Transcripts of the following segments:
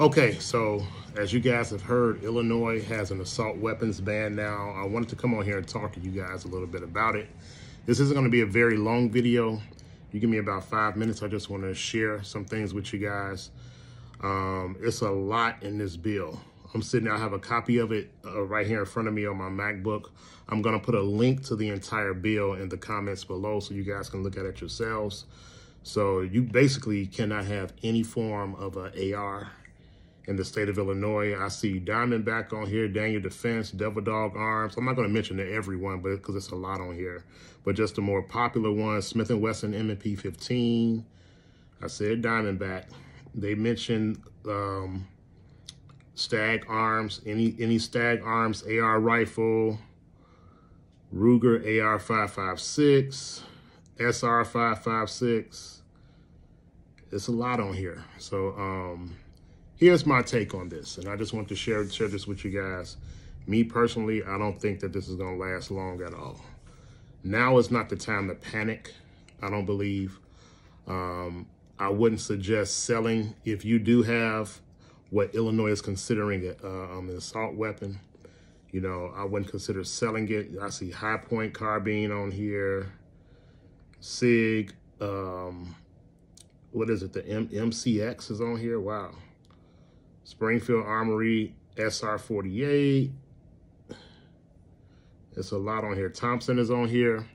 Okay, so as you guys have heard, Illinois has an assault weapons ban now. I wanted to come on here and talk to you guys a little bit about it. This isn't going to be a very long video. You give me about 5 minutes. I just want to share some things with you guys. It's a lot in this bill. I have a copy of it right here in front of me on my MacBook. I'm going to put a link to the entire bill in the comments below so you guys can look at it yourselves. So you basically cannot have any form of an AR in the state of Illinois. I see Diamondback on here, Daniel Defense, Devil Dog Arms. I'm not going to mention everyone, but because it's a lot on here. But just the more popular ones, Smith & Wesson M&P 15. I said Diamondback. They mentioned Stag Arms, any Stag Arms AR rifle, Ruger AR-556, SR-556. It's a lot on here. So here's my take on this, and I just want to share this with you guys. Me personally, I don't think that this is going to last long at all. Now is not the time to panic, I don't believe. I wouldn't suggest selling if you do have what Illinois is considering an assault weapon. You know, I wouldn't consider selling it. I see High Point Carbine on here, SIG, what is it? The MCX is on here. Wow. Springfield Armory SR-48. It's a lot on here. Thompson is on here.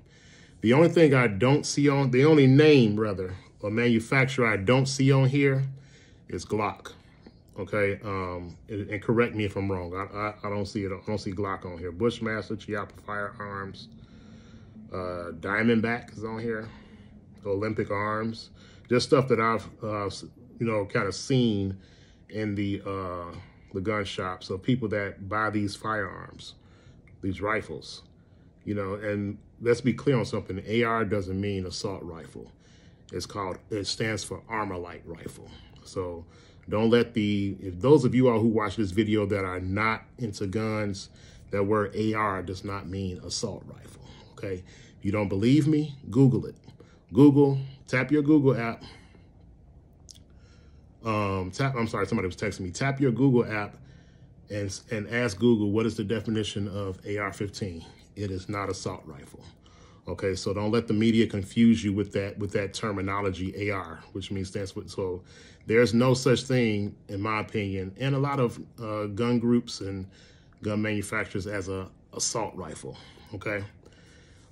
The only thing I don't see on, the only name rather, or manufacturer I don't see on here is Glock. Okay, and correct me if I'm wrong. I don't see it. I don't see Glock on here. Bushmaster, Chiappa Firearms, Diamondback is on here. Olympic Arms, just stuff that I've kind of seen in the gun shop. So people that buy these firearms, these rifles, you know. And let's be clear on something. AR doesn't mean assault rifle. It stands for armor light rifle. So don't let if those of you all who watch this video that are not into guns, that word AR does not mean assault rifle, okay? If you don't believe me, Google it. Tap your Google app. I'm sorry, somebody was texting me. Tap your Google app and ask Google, what is the definition of AR-15? It is not assault rifle. Okay, so don't let the media confuse you with that terminology AR, which means stands for. So there's no such thing, in my opinion, and a lot of gun groups and gun manufacturers as a assault rifle. Okay,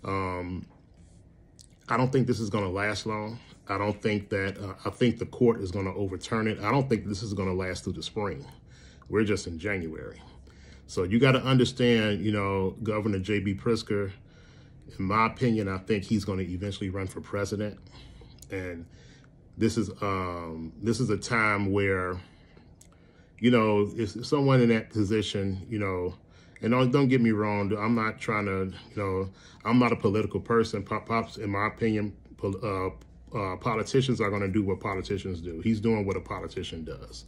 I don't think this is going to last long. I don't think that. I think the court is going to overturn it. I don't think this is going to last through the spring. We're just in January, so you got to understand. You know, Governor J.B. Pritzker. In my opinion, I think he's going to eventually run for president, and this is a time where, you know, if someone in that position, you know, and don't get me wrong, I'm not trying to, you know, I'm not a political person. Pops, in my opinion, politicians are going to do what politicians do. He's doing what a politician does,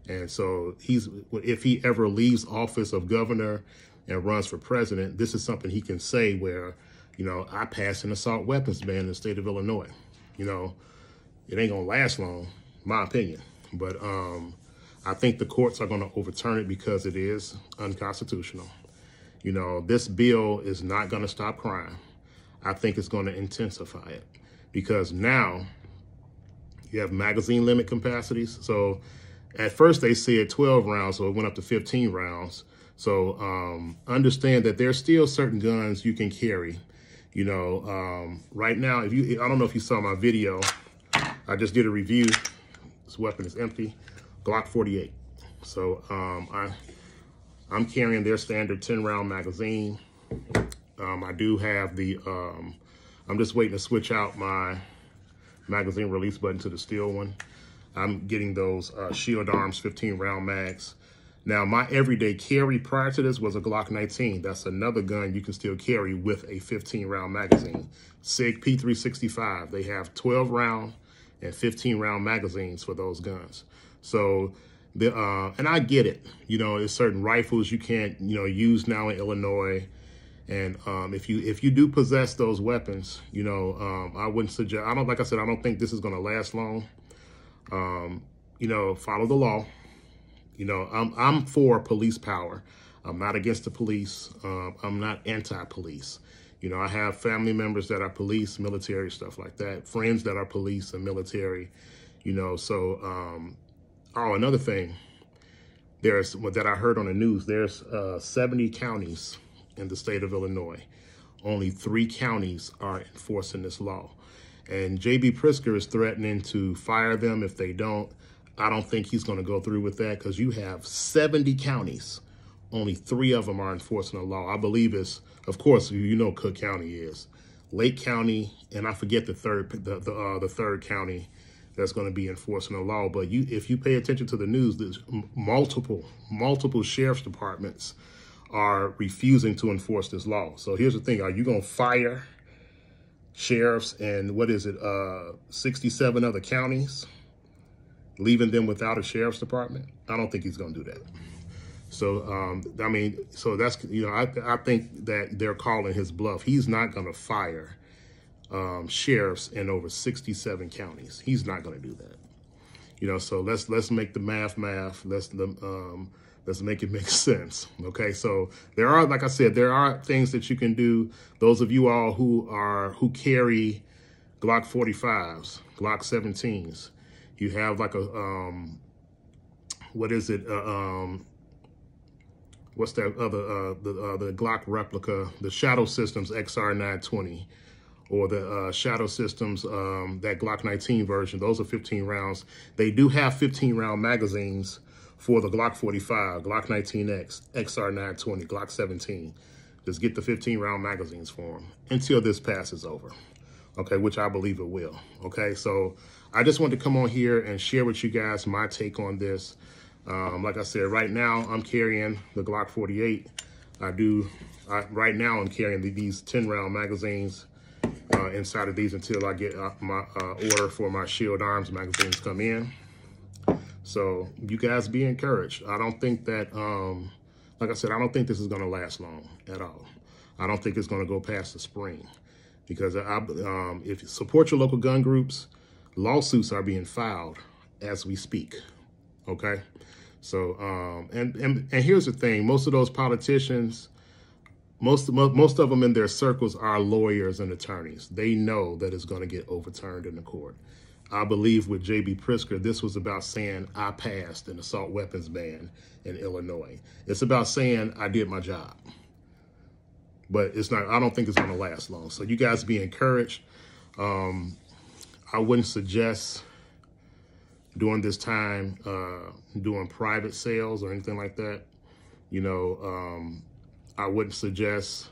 and so if he ever leaves office of governor and runs for president, this is something he can say where, you know, I passed an assault weapons ban in the state of Illinois. You know, it ain't gonna last long, my opinion. But I think the courts are gonna overturn it because it is unconstitutional. You know, this bill is not gonna stop crime. I think it's gonna intensify it because now you have magazine limit capacities. So at first they said 12 rounds, so it went up to 15 rounds. So understand that there's still certain guns you can carry. You know, right now, I don't know if you saw my video, I just did a review. This weapon is empty, Glock 48. So I'm carrying their standard 10-round magazine. I do have the, I'm just waiting to switch out my magazine release button to the steel one. I'm getting those Shield Arms 15-round mags. Now, my everyday carry prior to this was a Glock 19. That's another gun you can still carry with a 15-round magazine. SIG P365, they have 12-round and 15-round magazines for those guns. So, and I get it. You know, there's certain rifles you can't, you know, use now in Illinois. And if you do possess those weapons, you know, I wouldn't suggest, like I said, I don't think this is going to last long. You know, follow the law. You know, I'm for police power. I'm not against the police. I'm not anti-police. You know, I have family members that are police, military, stuff like that. Friends that are police and military. You know, so oh, another thing. There's that I heard on the news. There's 70 counties in the state of Illinois. Only 3 counties are enforcing this law. And J.B. Pritzker is threatening to fire them if they don't. I don't think he's going to go through with that because you have 70 counties. Only 3 of them are enforcing the law. I believe it's, of course, you know Cook County is. Lake County, and I forget the third county that's going to be enforcing the law. But if you pay attention to the news, there's multiple sheriff's departments are refusing to enforce this law. So here's the thing. Are you going to fire sheriffs and 67 other counties, leaving them without a sheriff's department? I don't think he's going to do that. So, I mean, so that's, you know, I think that they're calling his bluff. He's not going to fire sheriffs in over 67 counties. He's not going to do that. You know, so let's make the math. Let's make it make sense. Okay, so there are, like I said, there are things that you can do. Those of you all who carry Glock 45s, Glock 17s, you have like a what's that other the Glock replica, the Shadow Systems XR920, or the Shadow Systems that Glock 19 version. Those are 15 rounds. They do have 15 round magazines for the Glock 45, Glock 19X, XR920, Glock 17. Just get the 15 round magazines for them until this passes over. Okay, which I believe it will. Okay, so I just wanted to come on here and share with you guys my take on this. Like I said, right now I'm carrying the Glock 48. Right now I'm carrying these 10 round magazines inside of these until I get my order for my Shield Arms magazines come in. So you guys be encouraged. I don't think that, like I said, I don't think this is going to last long at all. I don't think it's going to go past the spring, because if you support your local gun groups, lawsuits are being filed as we speak. Okay. So, and here's the thing. Most of those politicians, most of them in their circles are lawyers and attorneys. They know that it's going to get overturned in the court. I believe with J.B. Pritzker, this was about saying I passed an assault weapons ban in Illinois. It's about saying I did my job. But it's not, I don't think it's going to last long. So you guys be encouraged. I wouldn't suggest during this time doing private sales or anything like that. You know, I wouldn't suggest,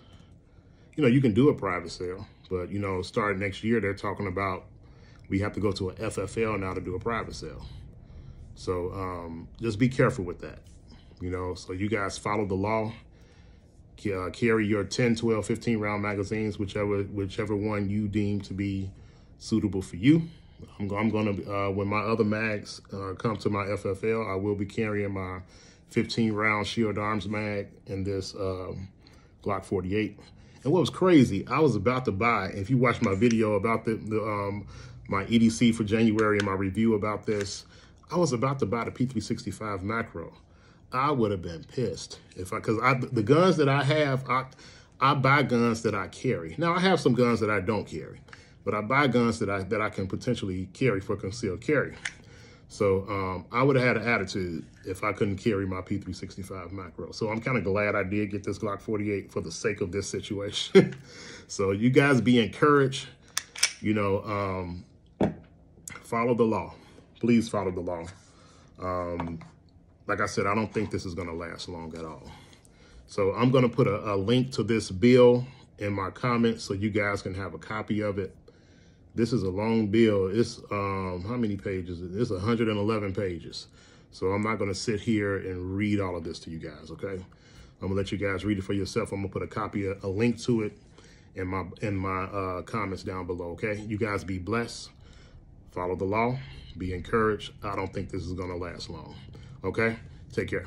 you know, you can do a private sale, but, you know, starting next year, they're talking about we have to go to a FFL now to do a private sale. So just be careful with that, you know. So you guys follow the law. Carry your 10, 12, 15 round magazines, whichever one you deem to be suitable for you. I'm going to, when my other mags come to my FFL, I will be carrying my 15 round Shield Arms mag and this Glock 48. And what was crazy, I was about to buy, if you watch my video about my EDC for January and my review about this, I was about to buy the P365 macro. I would have been pissed because the guns that I have, I buy guns that I carry. Now I have some guns that I don't carry, but I buy guns that I can potentially carry for concealed carry. So I would have had an attitude if I couldn't carry my P365 macro. So I'm kind of glad I did get this Glock 48 for the sake of this situation. So you guys be encouraged, you know, follow the law. Please follow the law. Like I said, I don't think this is going to last long at all. So I'm going to put a link to this bill in my comments so you guys can have a copy of it. This is a long bill. It's, how many pages? It's 111 pages. So I'm not going to sit here and read all of this to you guys, okay? I'm going to let you guys read it for yourself. I'm going to put a link to it in my comments down below, okay? You guys be blessed. Follow the law. Be encouraged. I don't think this is going to last long, okay? Take care.